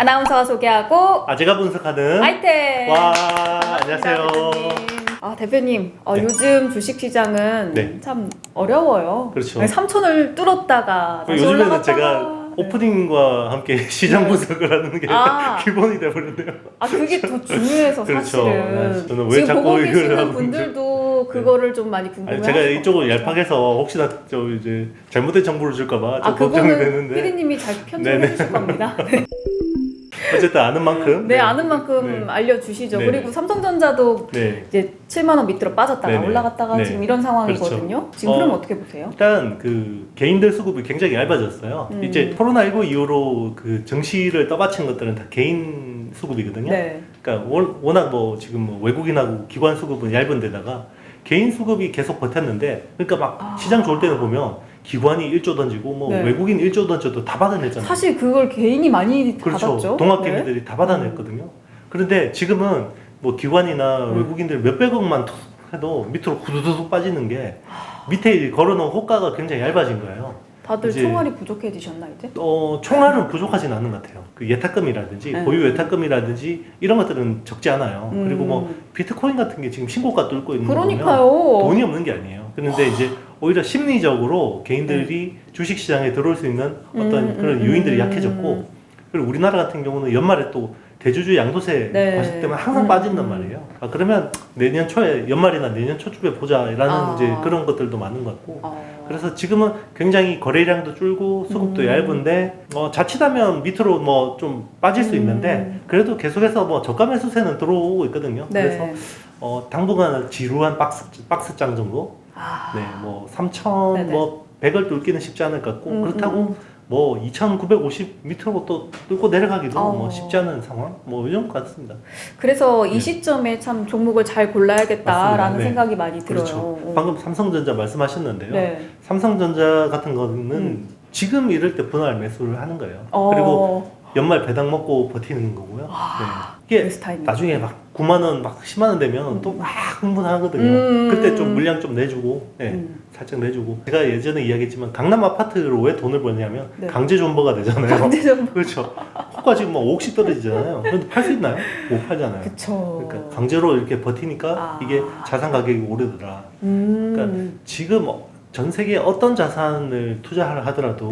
아나운서가 소개하고 제가 분석하는 아이템. 와, 반갑습니다, 안녕하세요. 대표님. 대표님, 네. 요즘 주식시장은 네. 참 어려워요. 그렇죠. 3천을 뚫었다가 다시 요즘에는 올라갔다가. 제가 오프닝과 함께 시장 네. 분석을 하는 게 기본이 돼버렸네요. 그게 더 중요해서 그렇죠. 사실은. 네. 저는 왜 지금 자꾸 보고 이걸 계시는 하고 분들도 그거를 좀 많이 궁금해하실 제가 것 이쪽을 같아요. 얄팍해서 혹시나 이제 잘못된 정보를 줄까봐 좀 걱정이 그거는 되는데. 피디님이 잘 편집해 네네. 주실 겁니다. 어쨌든 아는 만큼. 네, 아는 만큼 네. 알려주시죠. 네. 그리고 삼성전자도 네. 이제 7만 원 밑으로 빠졌다가 네네. 올라갔다가 네. 지금 이런 상황이거든요. 그렇죠. 지금 그럼 어떻게 보세요? 일단 그 개인들 수급이 굉장히 얇아졌어요. 이제 코로나19 이후로 그 정시를 떠받친 것들은 다 개인 수급이거든요. 네. 그러니까 워낙 지금 외국인하고 기관 수급은 얇은 데다가 개인 수급이 계속 버텼는데, 그러니까 막 시장 좋을 때는 보면 기관이 1조 던지고 네. 외국인 1조 던져도 다 받아냈잖아요. 사실 그걸 개인이 많이 그렇죠. 받았죠. 동학개미들이 네. 다 받아냈거든요. 그런데 지금은 기관이나 외국인들 몇백억만 툭 해도 밑으로 후두둑 빠지는 게 밑에 걸어놓은 호가가 굉장히 얇아진 거예요. 다들 이제 총알이 부족해지셨나 이제? 총알은 부족하진 않은 것 같아요. 그 예탁금이라든지 보유 예탁금이라든지 이런 것들은 적지 않아요. 그리고 비트코인 같은 게 지금 신고가 뚫고 있는 거 보면 그러니까요. 돈이 없는 게 아니에요. 그런데 이제 오히려 심리적으로 개인들이 주식시장에 들어올 수 있는 어떤 그런 요인들이 약해졌고, 그리고 우리나라 같은 경우는 연말에 또 대주주 양도세 과세 때문에 항상 빠진단 말이에요. 그러면 내년 초에 연말이나 내년 초쯤에 보자라는 이제 그런 것들도 많은 것 같고, 그래서 지금은 굉장히 거래량도 줄고 수급도 얇은데 자칫하면 밑으로 좀 빠질 수 있는데, 그래도 계속해서 저가 매수세는 들어오고 있거든요. 네. 그래서 당분간 지루한 박스장 정도, 3,100을 뚫기는 쉽지 않을 것 같고, 그렇다고 2,950 밑으로 또 뚫고 내려가기도 쉽지 않은 상황, 이런 것 같습니다. 그래서 이 시점에 참 종목을 잘 골라야겠다라는 맞습니다. 네. 생각이 많이 들어요. 그렇죠. 방금 삼성전자 말씀하셨는데요. 네. 삼성전자 같은 거는 지금 이럴 때 분할 매수를 하는 거예요. 그리고 연말 배당 먹고 버티는 거고요. 이게 나중에 막 9만 원, 막 10만 원 되면 또 막 흥분하거든요. 그때 좀 물량 좀 내주고, 살짝 내주고. 제가 예전에 이야기했지만 강남 아파트로 왜 돈을 버냐면 강제 존버가 되잖아요. 강제 존버. 그렇죠. 호가 지금 5억씩 떨어지잖아요. 그런데 팔 수 있나요? 못 팔잖아요. 그쵸. 그러니까 강제로 이렇게 버티니까 이게 자산 가격이 오르더라. 그러니까 지금 전 세계 어떤 자산을 투자를 하더라도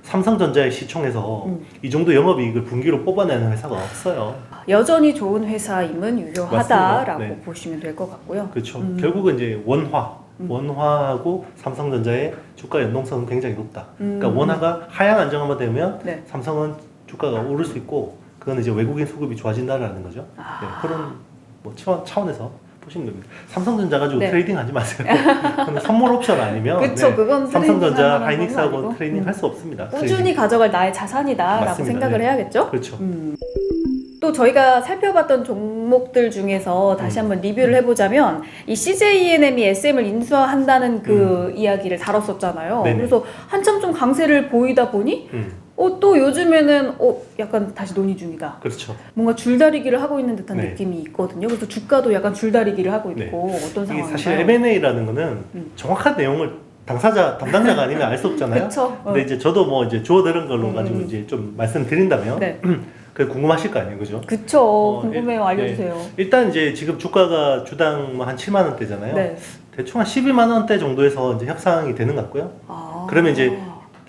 삼성전자의 시총에서 이 정도 영업이익을 분기로 뽑아내는 회사가 없어요. 여전히 좋은 회사임은 유효하다라고 네. 보시면 될 것 같고요. 그렇죠. 결국은 이제 원화하고 삼성전자의 주가 연동성은 굉장히 높다. 그러니까 원화가 하향 안정화가 되면 삼성은 주가가 오를 수 있고, 그건 이제 외국인 수급이 좋아진다라는 거죠. 그런 차원에서 보시면 됩니다. 삼성전자 가지고 트레이딩 하지 마세요. 선물 옵션 아니면 그쵸, 그건 삼성전자, 하이닉스하고 트레이딩 할 수 없습니다. 꾸준히 트레이딩. 가져갈 나의 자산이다라고 맞습니다. 생각을 해야겠죠? 그렇죠. 또 저희가 살펴봤던 종목들 중에서 다시 한번 리뷰를 해보자면 이 CJENM이 SM을 인수한다는 그 이야기를 다뤘었잖아요. 네네. 그래서 한참 좀 강세를 보이다 보니 또 요즘에는 약간 다시 논의 중이다. 그렇죠. 뭔가 줄다리기를 하고 있는 듯한 네. 느낌이 있거든요. 그래서 주가도 약간 줄다리기를 하고 있고 어떤 이게 상황인가요? 사실 M&A라는 거는 정확한 내용을 담당자가 아니면 알 수 없잖아요. 그쵸. 근데 이제 저도 이제 주워 들은 걸로 가지고 이제 좀 말씀드린다면 그 궁금하실 거 아니에요, 그죠? 그쵸. 궁금해요. 알려주세요. 일단 이제 지금 주가가 주당 한 7만 원대잖아요. 대충 한 12만 원대 정도에서 이제 협상이 되는 것 같고요. 그러면 이제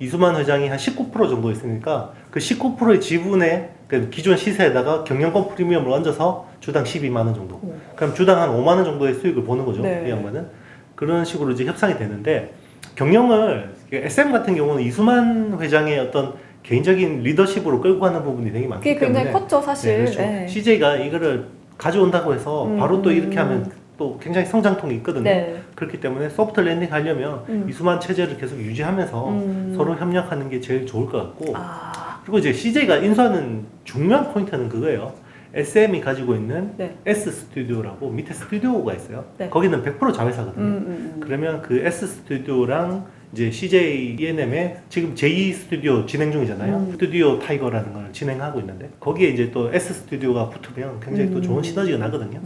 이수만 회장이 한 19% 정도 있으니까 그 19%의 지분에 그 기존 시세에다가 경영권 프리미엄을 얹어서 주당 12만 원 정도. 그럼 주당 한 5만 원 정도의 수익을 보는 거죠. 이 양반은. 그런 식으로 이제 협상이 되는데, 경영을 SM 같은 경우는 이수만 회장의 어떤 개인적인 리더십으로 끌고 가는 부분이 되게 많기 그게 때문에 굉장히 컸죠, 사실. 그렇죠. CJ가 이거를 가져온다고 해서 바로 또 이렇게 하면 또 굉장히 성장통이 있거든요. 그렇기 때문에 소프트 랜딩 하려면 이수만 체제를 계속 유지하면서 서로 협력하는 게 제일 좋을 것 같고, 그리고 이제 CJ가 인수하는 중요한 포인트는 그거예요. SM이 가지고 있는 S 스튜디오라고 밑에 스튜디오가 있어요. 거기는 100% 자회사거든요. 그러면 그 S 스튜디오랑 이제 CJ ENM의 지금 제2 스튜디오 진행 중이잖아요. 스튜디오 타이거라는 걸 진행하고 있는데, 거기에 이제 또 S 스튜디오가 붙으면 굉장히 또 좋은 시너지가 나거든요.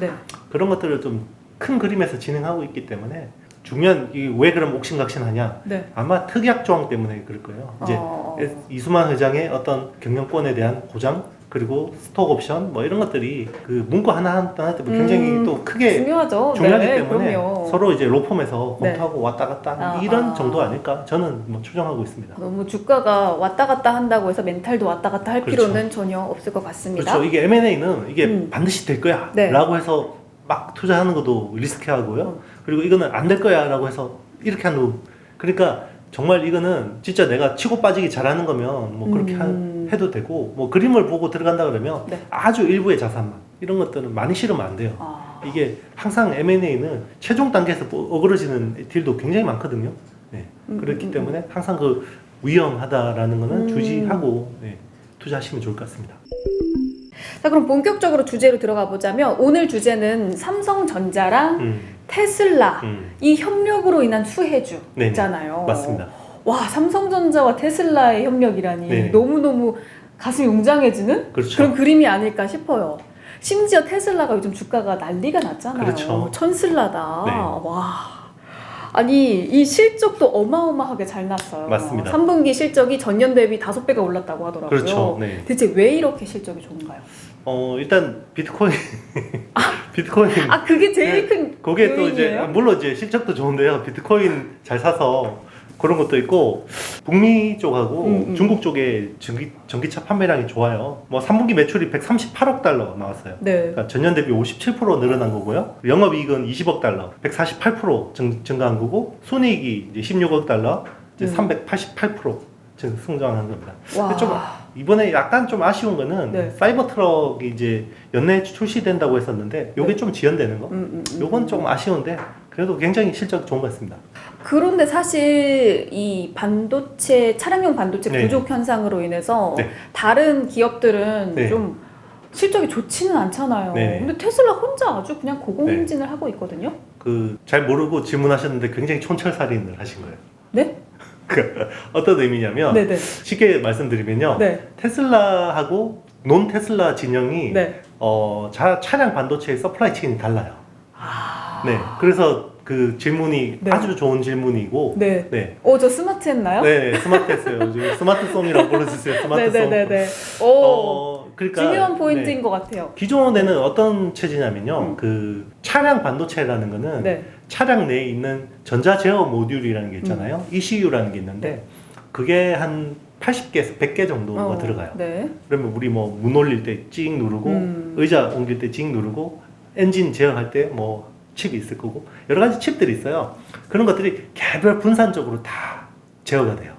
그런 것들을 좀 큰 그림에서 진행하고 있기 때문에 중요한, 왜 그럼 옥신각신하냐? 아마 특약 조항 때문에 그럴 거예요. 이제 이수만 회장의 어떤 경영권에 대한 보장, 그리고 스톡 옵션 뭐 이런 것들이 그 문구 하나 때문에 굉장히 또 크게 중요하죠. 중요하기 네, 때문에 그럼요. 서로 이제 로펌에서 네. 검토하고 왔다 갔다 아, 이런 정도 아닐까 저는 뭐 추정하고 있습니다. 너무 주가가 왔다 갔다 한다고 해서 멘탈도 왔다 갔다 할 그렇죠. 필요는 전혀 없을 것 같습니다. 그렇죠. 이게 M&A는 이게 반드시 될 거야 네. 라고 해서 막 투자하는 것도 리스키하고요. 그리고 이거는 안 될 거야 라고 해서 이렇게 하는 거. 그러니까 정말 이거는 진짜 내가 치고 빠지기 잘하는 거면 뭐 그렇게 해도 되고 뭐 그림을 보고 들어간다 그러면 네. 아주 일부의 자산만 이런 것들은 많이 실으면 안 돼요. 이게 항상 M&A는 최종 단계에서 어그러지는 딜도 굉장히 많거든요. 네. 그렇기 때문에 항상 그 위험하다라는 거는 주지하고 네, 투자하시면 좋을 것 같습니다. 자, 그럼 본격적으로 주제로 들어가 보자면 오늘 주제는 삼성전자랑 테슬라 이 협력으로 인한 수혜주 네네. 있잖아요. 맞습니다. 와, 삼성전자와 테슬라의 협력이라니 네네. 너무너무 가슴이 웅장해지는 그렇죠. 그런 그림이 아닐까 싶어요. 심지어 테슬라가 요즘 주가가 난리가 났잖아요. 그렇죠. 천슬라다. 네. 와. 아니, 이 실적도 어마어마하게 잘 났어요. 맞습니다. 3분기 실적이 전년 대비 5배가 올랐다고 하더라고요. 그렇죠. 네. 대체 왜 이렇게 실적이 좋은가요? 일단 비트코인 비트코인 그게 제일 큰 그게 또 이제 요인이에요? 물론 이제 실적도 좋은데요. 비트코인 잘 사서 그런 것도 있고 북미 쪽하고 중국 쪽에 전기차 판매량이 좋아요. 뭐 3분기 매출이 138억 달러 나왔어요. 네. 그러니까 전년 대비 57% 늘어난 거고요. 영업이익은 20억 달러, 148% 증가한 거고 순이익이 이제 16억 달러, 이제 388% 성장한 겁니다. 와. 근데 좀 이번에 약간 좀 아쉬운 거는 네. 사이버 트럭이 이제 연내에 출시된다고 했었는데 요게 네. 좀 지연되는 거. 요건 조금 아쉬운데 그래도 굉장히 실적 좋은 것 같습니다. 그런데 사실 이 반도체 차량용 반도체 네. 부족 현상으로 인해서 네. 다른 기업들은 네. 좀 실적이 좋지는 않잖아요. 네. 근데 테슬라 혼자 아주 그냥 고공행진을 하고 있거든요. 그 잘 모르고 질문하셨는데 굉장히 촌철살인을 하신 거예요. 네? 어떤 의미냐면 네네. 쉽게 말씀드리면요. 네. 테슬라하고 논 테슬라 진영이 네. 차량 반도체의 서플라이 체인이 달라요. 네. 그래서 그 질문이 네. 아주 좋은 질문이고 네. 네. 저 스마트 했나요? 네, 스마트했어요. 지금 스마트송이라고 불러주세요. 스마트송. 네네네네. 그러니까 중요한 포인트인 네. 것 같아요. 기존에는 어떤 체제냐면요. 그 차량 반도체라는 거는 네. 차량 내에 있는 전자 제어 모듈이라는 게 있잖아요. ECU라는 게 있는데 네. 그게 한 80개에서 100개 정도가 들어가요. 네. 그러면 우리 뭐 문 올릴 때 찍 누르고 의자 옮길 때 찍 누르고 엔진 제어할 때 뭐 칩이 있을 거고 여러 가지 칩들이 있어요. 그런 것들이 개별 분산적으로 다 제어가 돼요.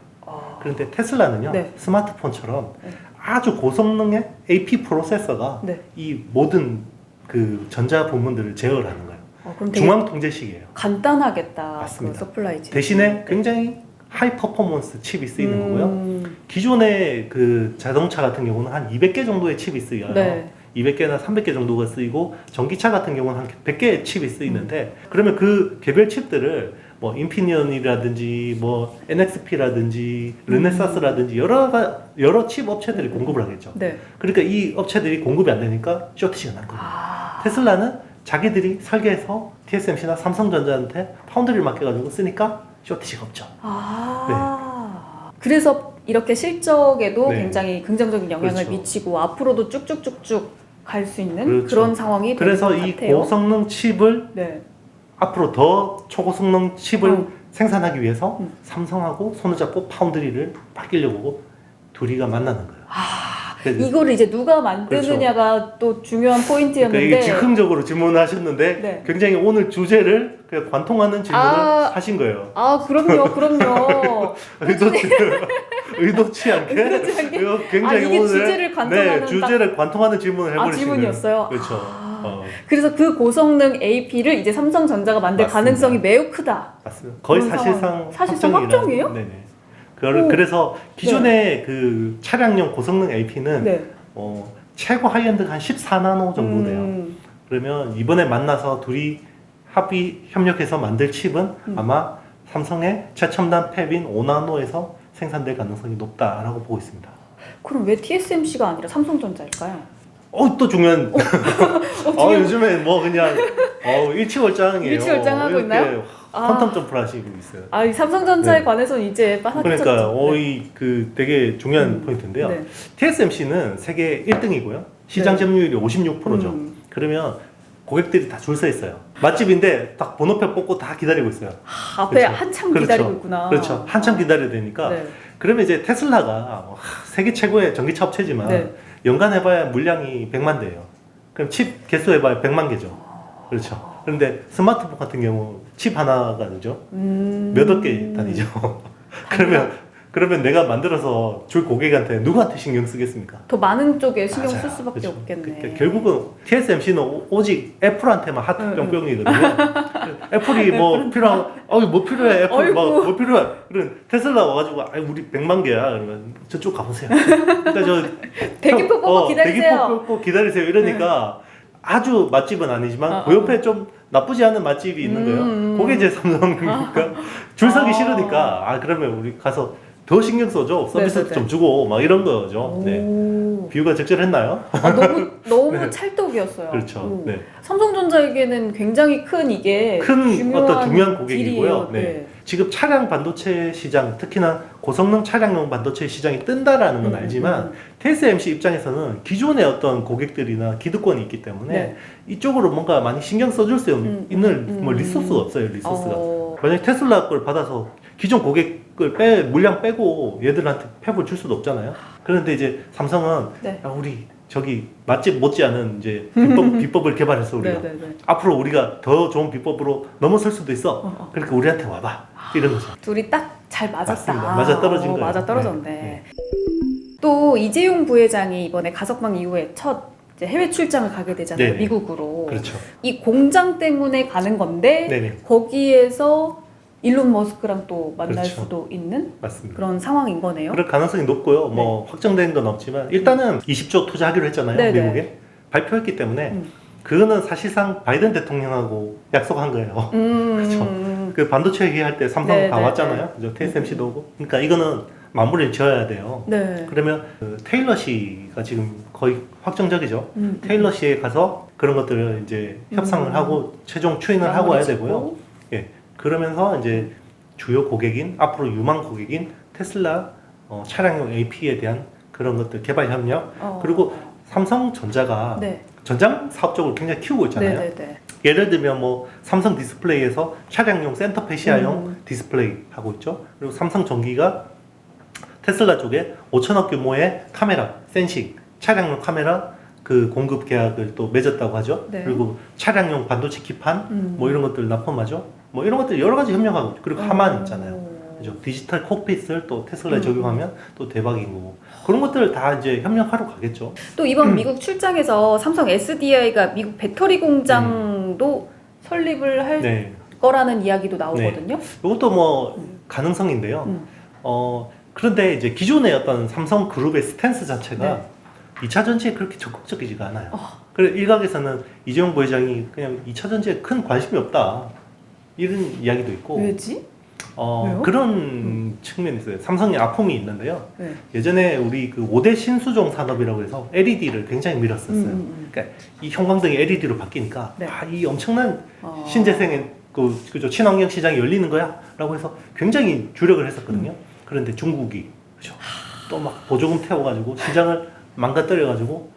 그런데 테슬라는요. 네. 스마트폰처럼 네. 아주 고성능의 AP 프로세서가 네. 이 모든 그 전자 부문들을 제어를 하는 거예요. 그럼 되게 중앙 통제식이에요. 간단하겠다. 맞습니다. 그 서플라이 체인. 대신에 굉장히 하이 퍼포먼스 칩이 쓰이는 거고요. 기존의 그 자동차 같은 경우는 한 200개 정도의 칩이 쓰여요. 네. 200개나 300개 정도가 쓰이고 전기차 같은 경우는 한 100개의 칩이 쓰이는데 그러면 그 개별 칩들을 뭐 인피니언이라든지 뭐 NXP라든지 르네사스라든지 여러 칩 업체들이 공급을 하겠죠. 네. 그러니까 이 업체들이 공급이 안 되니까 쇼티지가 난 거예요. 테슬라는 자기들이 설계해서 TSMC나 삼성전자한테 파운드리를 맡겨가지고 쓰니까 쇼티지가 없죠. 그래서 이렇게 실적에도 네. 굉장히 긍정적인 영향을 그렇죠. 미치고 앞으로도 쭉쭉쭉쭉 갈 수 있는 그렇죠. 그런 상황이 그래서 되는 것 이 같아요. 고성능 칩을 네. 앞으로 더 초고성능 칩을 음. 생산하기 위해서 삼성하고 손을 잡고 파운드리를 바뀌려고 둘이가 만나는 거예요. 그래서 이거를 이제 누가 만드느냐가 또 중요한 포인트였는데 그러니까 이게 즉흥적으로 질문하셨는데 네. 굉장히 오늘 주제를 그냥 관통하는 질문을 하신 거예요. 그럼요. 의도치 않게 의도치 않게? 이거 굉장히 이게 오늘 주제를 관통하는 주제를 관통하는 질문을 해버리신 질문이었어요? 거예요. 그렇죠. 그래서 그 고성능 AP를 이제 삼성전자가 만들 맞습니다. 가능성이 매우 크다. 맞습니다. 거의 그런 사실상 사실상 확정이라- 확정이에요? 네네. 오. 그래서 기존의 그 차량용 고성능 AP는 네. 최고 하이엔드가 한 14나노 정도 돼요. 그러면 이번에 만나서 둘이 협력해서 만들 칩은 아마 삼성의 최첨단 팹인 5나노에서 생산될 가능성이 높다라고 보고 있습니다. 그럼 왜 TSMC가 아니라 삼성전자일까요? 또 중요한. 중요한- 요즘에 뭐 그냥 일치월장이에요. 일치월장하고 있나요? 퀀텀 점프를 하시고 있어요. 이 삼성전자에 네. 관해서는 이제 빠삭해졌죠. 그러니까 그 되게 중요한 포인트인데요. 네. TSMC는 세계 1등이고요. 시장 점유율이 56%죠. 그러면 고객들이 다 줄 서 있어요. 맛집인데 딱 번호표 뽑고 다 기다리고 있어요. 앞에 그렇죠. 한참 그렇죠. 기다리고 있구나. 그렇죠. 한참 기다려야 되니까. 네. 그러면 이제 테슬라가 세계 최고의 전기차 업체지만 네. 연간 해봐야 물량이 100만 대예요. 그럼 칩 개수 해봐야 100만 개죠. 그렇죠. 그런데 스마트폰 같은 경우 칩 하나가 되죠. 몇억 개 단위죠. 그러면 내가 만들어서 줄 고객한테 누구한테 신경 쓰겠습니까? 더 많은 쪽에 신경 쓸 맞아요. 수밖에 그렇죠. 없겠네. 그러니까 결국은 TSMC는 오직 애플한테만 하트 뿅뿅이거든요. 애플이 뭐 필요한, 뭐 필요해? 애플 뭐 필요해? 그런 테슬라 와가지고, 우리 100만 개야. 그러면 저쪽 가보세요. 그러니까 대기표 뽑고 기다리세요. 대기표 뽑고 기다리세요. 이러니까 아주 맛집은 아니지만 그 옆에 좀 나쁘지 않은 맛집이 있는 거예요. 그게 제 삼성이니까 줄 서기 싫으니까 그러면 우리 가서 더 신경 써줘. 서비스도 좀 주고 막 이런 거죠. 네. 비유가 적절했나요? 너무 네. 찰떡이었어요. 그렇죠. 네. 삼성전자에게는 굉장히 큰 중요한 고객이고요. 네. 네. 지금 차량 반도체 시장, 특히나 고성능 차량용 반도체 시장이 뜬다라는 건 알지만 TSMC 입장에서는 기존의 어떤 고객들이나 기득권이 있기 때문에 이쪽으로 뭔가 많이 신경 써줄 수 있는 뭐 리소스가 없어요. 리소스가. 만약에 테슬라 걸 받아서 기존 고객을 물량 빼고 얘들한테 폐부를 줄 수도 없잖아요. 그런데 이제 삼성은 우리 저기 맛집 못지않은 이제 비법을 개발해서 우리가 앞으로 우리가 더 좋은 비법으로 넘어설 수도 있어. 그러니까 우리한테 와봐. 이런 거죠. 둘이 딱 잘 맞았다. 맞습니다. 맞아 떨어진 거예요. 맞아 떨어졌네. 또 이재용 부회장이 이번에 가석방 이후에 첫 이제 해외 출장을 가게 되잖아요. 네네. 미국으로. 그렇죠. 이 공장 때문에 가는 건데 네네. 거기에서 일론 머스크랑 또 만날 그렇죠. 수도 있는 맞습니다. 그런 상황인 거네요. 그럴 가능성이 높고요. 뭐 확정된 건 없지만 일단은 20조 투자하기로 했잖아요. 네네. 미국에 발표했기 때문에 그거는 사실상 바이든 대통령하고 약속한 거예요. 그렇죠. 그 반도체 얘기할 때 삼성 다 왔잖아요. 그죠? TSMC도 오고. 그러니까 이거는 마무리를 지어야 돼요. 네. 그러면 테일러 씨가 지금 거의 확정적이죠. 테일러 씨에 가서 그런 것들을 이제 협상을 하고 최종 추인을 하고 와야 되고요. 예. 그러면서 이제 주요 고객인 앞으로 유망 고객인 테슬라 차량용 AP에 대한 그런 것들 개발 협력 그리고 삼성전자가 전장 사업 쪽을 굉장히 키우고 있잖아요. 예를 들면 뭐 삼성 디스플레이에서 차량용 센터페시아용 디스플레이 하고 있죠. 그리고 삼성전기가 테슬라 쪽에 5천억 규모의 카메라, 센싱, 차량용 카메라 그 공급 계약을 또 맺었다고 하죠. 그리고 차량용 반도체 기판 뭐 이런 것들 납품하죠. 뭐 이런 것들 여러 가지 협력하고 있죠. 그리고 하만 있잖아요. 그죠? 디지털 콕핏을 또 테슬라에 적용하면 또 대박인 거고 그런 것들을 다 이제 협력하러 가겠죠. 또 이번 미국 출장에서 삼성 SDI가 미국 배터리 공장도 설립을 할 거라는 이야기도 나오거든요. 이것도 뭐 가능성인데요. 그런데 이제 기존의 어떤 삼성 그룹의 스탠스 자체가 2차 전지에 그렇게 적극적이지가 않아요. 그래서 일각에서는 이재용 부회장이 그냥 2차 전지에 큰 관심이 없다 이런 이야기도 있고. 왜지? 그런 측면이 있어요. 삼성의 아픔이 있는데요. 예전에 우리 그 5대 신수종 산업이라고 해서 LED를 굉장히 밀었었어요. 그러니까 이 형광등이 LED로 바뀌니까 이 엄청난 신재생의 그죠 친환경 시장이 열리는 거야라고 해서 굉장히 주력을 했었거든요. 그런데 중국이 그죠 또 막 보조금 태워가지고 시장을 망가뜨려가지고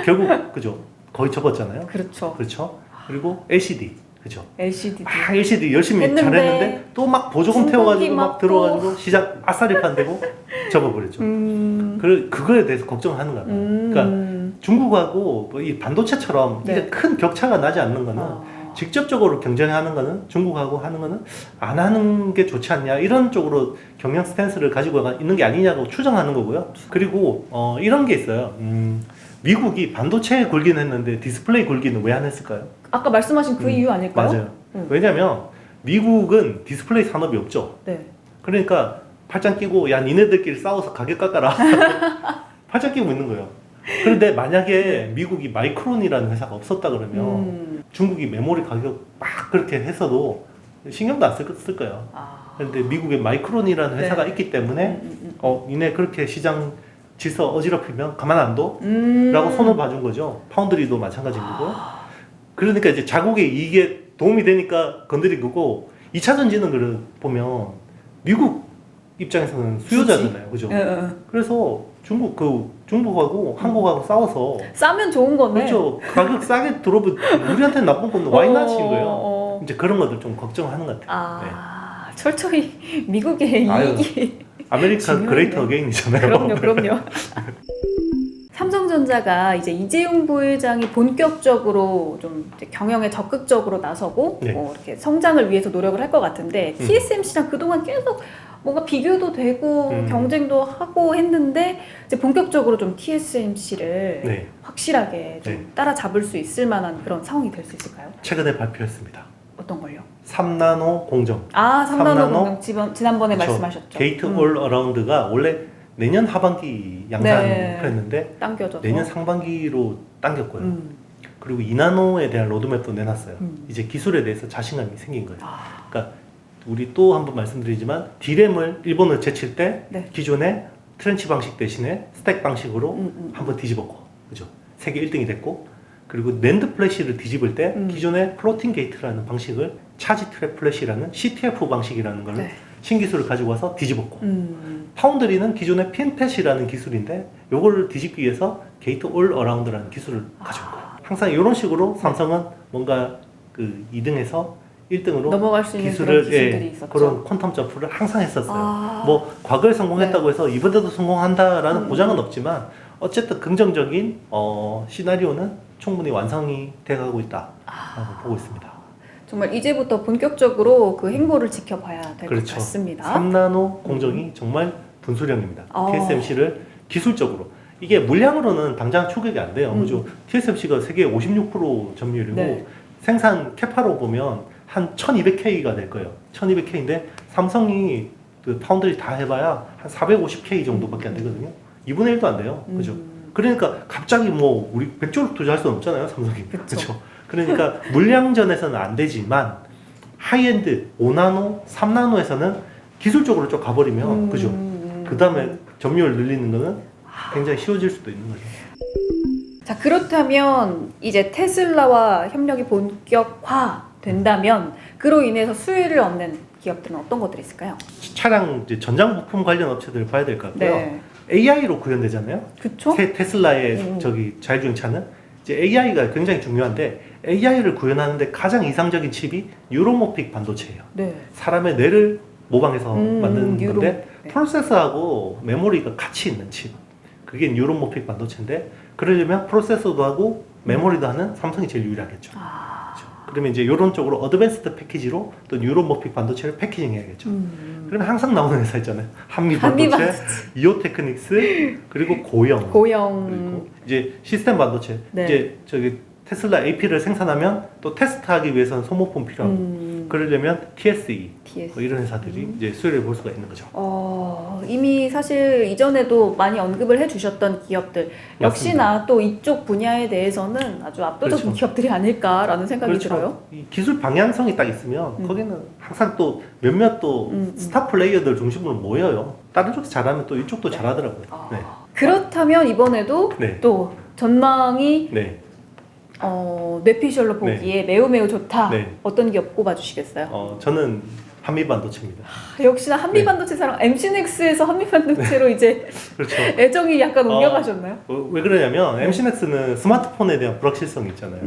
결국 그죠 거의 접었잖아요. 그렇죠. 그리고 LCD 그죠. LCD 열심히 잘했는데 또 막 보조금 태워가지고 막 들어가지고 시장 아싸리 판되고 접어버렸죠. 그거에 대해서 걱정하는 거예요. 그러니까 중국하고 뭐 이 반도체처럼 이게 큰 격차가 나지 않는 거는 직접적으로 경쟁하는 거는 중국하고 하는 거는 안 하는 게 좋지 않냐 이런 쪽으로 경영 스탠스를 가지고 있는 게 아니냐고 추정하는 거고요. 그리고 이런 게 있어요. 미국이 반도체에 굴긴 했는데 디스플레이 굴기는 왜 안 했을까요? 아까 말씀하신 그 이유 아닐까요? 맞아요. 왜냐면 미국은 디스플레이 산업이 없죠. 그러니까 팔짱 끼고 야 니네들끼리 싸워서 가격 깎아라. 팔짱 끼고 있는 거예요. 그런데 만약에 미국이 마이크론이라는 회사가 없었다 그러면 중국이 메모리 가격 막 그렇게 했어도 신경도 안 쓸 거예요. 그런데 미국에 마이크론이라는 회사가 있기 때문에 니네 그렇게 시장 질서 어지럽히면 가만 안 둬? 라고 손을 봐준 거죠. 파운드리도 마찬가지인 거고요. 그러니까 이제 자국의 이익에 도움이 되니까 건드린 거고 2차 전지는 보면 미국 입장에서는 수요자잖아요, 그죠? 그래서 중국하고 한국하고 싸워서 싸면 좋은 거네. 그렇죠. 가격 싸게 들어오면 우리한테는 나쁜 건데 와이낫인 거예요. 이제 그런 것들 좀 걱정하는 것 같아요. 철저히 미국의 이익이 아메리카 그레이트 어게인이잖아요. 그럼요. 삼성전자가 이제 이재용 부회장이 본격적으로 좀 이제 경영에 적극적으로 나서고 네. 뭐 이렇게 성장을 위해서 노력을 할 것 같은데 TSMC랑 그동안 계속 뭔가 비교도 되고 경쟁도 하고 했는데 이제 본격적으로 좀 TSMC를 네. 확실하게 좀 네. 따라잡을 수 있을 만한 그런 상황이 될 수 있을까요? 최근에 발표했습니다. 어떤 걸요? 3나노 공정. 3나노 공정 지난번에 그렇죠. 말씀하셨죠. 게이트 올 어라운드가 원래 내년 하반기 양산했는데 당겨져서 내년 상반기로 당겼고요. 그리고 2나노에 대한 로드맵도 내놨어요. 이제 기술에 대해서 자신감이 생긴 거예요. 그러니까 우리 또 한 번 말씀드리지만 D램을 일본을 제칠 때 네. 기존의 트렌치 방식 대신에 스택 방식으로 한번 뒤집었고, 그죠? 세계 1등이 됐고, 그리고 낸드 플래시를 뒤집을 때 기존의 플로팅 게이트라는 방식을 차지 트랩 플래시라는 CTF 방식이라는 걸 네. 신기술을 가지고 와서 뒤집었고, 파운드리는 기존의 핀팻이라는 기술인데 요거를 뒤집기 위해서 게이트 올 어라운드라는 기술을 가져온 거예요. 항상 이런 식으로 삼성은 뭔가 그 2등에서 1등으로 넘어갈 수 있는 기술을, 그런 기술들이 있었죠. 그런 퀀텀 점프를 항상 했었어요. 뭐 과거에 성공했다고 해서 이번에도 성공한다라는 보장은 없지만 어쨌든 긍정적인 시나리오는 충분히 완성이 돼가고 있다라고 보고 있습니다. 정말 이제부터 본격적으로 그 행보를 지켜봐야 될 것 그렇죠. 같습니다. 3나노 공정이 정말 분수령입니다. TSMC를 기술적으로 이게 물량으로는 당장 추격이 안 돼요. 그죠? TSMC가 세계 56% 점유율이고 네. 생산 캐파로 보면 한 1200K가 될 거예요. 1200K인데 삼성이 그 파운드리 다 해봐야 한 450K 정도밖에 안 되거든요. 2분의 1도 안 돼요. 그죠? 그러니까 갑자기 뭐 우리 100조를 투자할 수는 없잖아요, 삼성이. 그렇죠. 그러니까 물량전에서는 안 되지만 하이엔드 5나노, 3나노에서는 기술적으로 좀 가버리면 그죠? 그 다음에 점유율 늘리는 거는 굉장히 쉬워질 수도 있는 거죠. 자, 그렇다면 이제 테슬라와 협력이 본격화 된다면 그로 인해서 수혜를 얻는 기업들은 어떤 것들이 있을까요? 차량 이제 전장 부품 관련 업체들을 봐야 될 것 같고요. 네. AI로 구현되잖아요. 그쵸? 테슬라의 저기 자율주행차는 이제 AI가 굉장히 중요한데 AI를 구현하는데 가장 이상적인 칩이 뉴로모픽 반도체예요. 네. 사람의 뇌를 모방해서 만든 뉴로. 건데 네. 프로세서하고 메모리가 같이 있는 칩. 그게 뉴로모픽 반도체인데 그러려면 프로세서도 하고 메모리도 하는 삼성이 제일 유리하겠죠. 그렇죠. 그러면 이제 이런 쪽으로 어드밴스드 패키지로 또 뉴로모픽 반도체를 패키징 해야겠죠. 그러면 항상 나오는 회사 있잖아요. 한미 반도체, 이오테크닉스, 그리고 고영. 고영. 그리고 이제 시스템 반도체. 네. 이제 저기 테슬라 AP를 생산하면 또 테스트하기 위해서는 소모품 필요하고 그러려면 TSE 뭐 이런 회사들이 이제 수혜를 볼 수가 있는 거죠. 이미 사실 이전에도 많이 언급을 해주셨던 기업들 역시나 또 이쪽 분야에 대해서는 아주 압도적인 그렇죠. 기업들이 아닐까라는 생각이 그렇죠. 들어요. 이 기술 방향성이 딱 있으면 거기는 항상 또 몇몇 또 스타 플레이어들 중심으로 모여요. 다른 쪽도 잘하면 또 이쪽도 잘하더라고요. 네. 그렇다면 이번에도 네. 또 전망이 네. 뇌피셜로 보기에 매우 좋다. 네. 어떤 기업 꼽아주시겠어요? 저는 한미반도체입니다. 역시나 한미반도체 사랑 MC넥스에서 한미반도체로 이제 그렇죠. 애정이 약간 옮겨가셨나요? 왜 그러냐면 MC넥스는 스마트폰에 대한 불확실성이 있잖아요.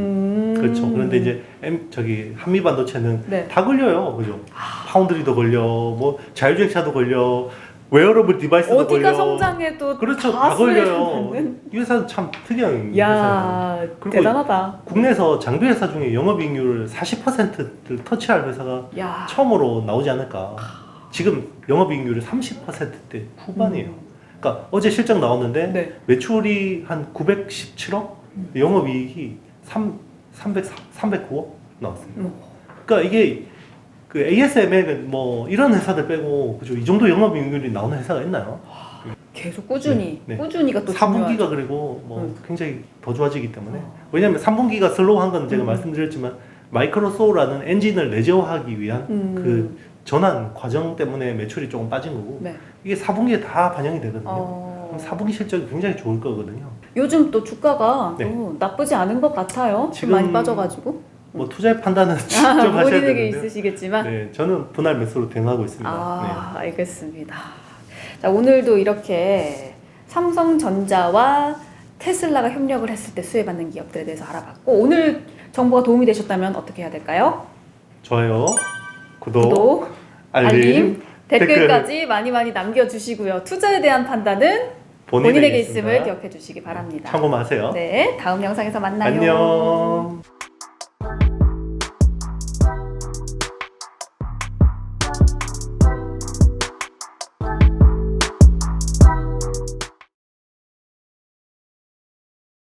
그렇죠. 그런데 이제 저기 한미반도체는 네. 다 걸려요, 그죠? 파운드리도 걸려, 뭐 자율주행차도 걸려, 웨어러블 디바이스도 어디가 걸려. 성장해도 그렇죠. 다 다 걸려요. 수혜를 받는? 이 회사는 참 특이한 회사예요. 야, 그리고 대단하다. 국내에서 장비 회사 중에 영업이익률 40%를 터치할 회사가 야. 처음으로 나오지 않을까. 지금 영업이익률이 30%대 후반이에요. 그러니까 어제 실적 나왔는데 네. 매출이 한 917억, 영업이익이 309억 나왔어요. 그러니까 이게 그 ASML 뭐 이런 회사들 빼고 그죠? 이 정도 영업이익률이 나오는 회사가 있나요? 계속 꾸준히 네. 꾸준히가 또 4분기가 중요하죠. 그리고 뭐 굉장히 더 좋아지기 때문에 왜냐하면 3분기가 슬로우한 건 제가 말씀드렸지만 마이크로 소울라는 엔진을 내재화하기 위한 그 전환 과정 때문에 매출이 조금 빠진 거고 네. 이게 4분기에 다 반영이 되거든요. 어. 그럼 4분기 실적이 굉장히 좋을 거거든요. 요즘 또 주가가 네. 나쁘지 않은 것 같아요. 좀 지금 많이 빠져가지고. 뭐 투자의 판단은 직접 하셔야 본인에게 되는데. 있으시겠지만. 네, 저는 분할 매수로 대응하고 있습니다. 알겠습니다. 자, 오늘도 이렇게 삼성전자와 테슬라가 협력을 했을 때 수혜받는 기업들에 대해서 알아봤고, 오늘 정보가 도움이 되셨다면 어떻게 해야 될까요? 좋아요, 구독, 알림, 댓글까지 많이 남겨주시고요. 투자에 대한 판단은 본인에게 있음을 기억해 주시기 바랍니다. 참고 마세요. 네, 다음 영상에서 만나요. 안녕.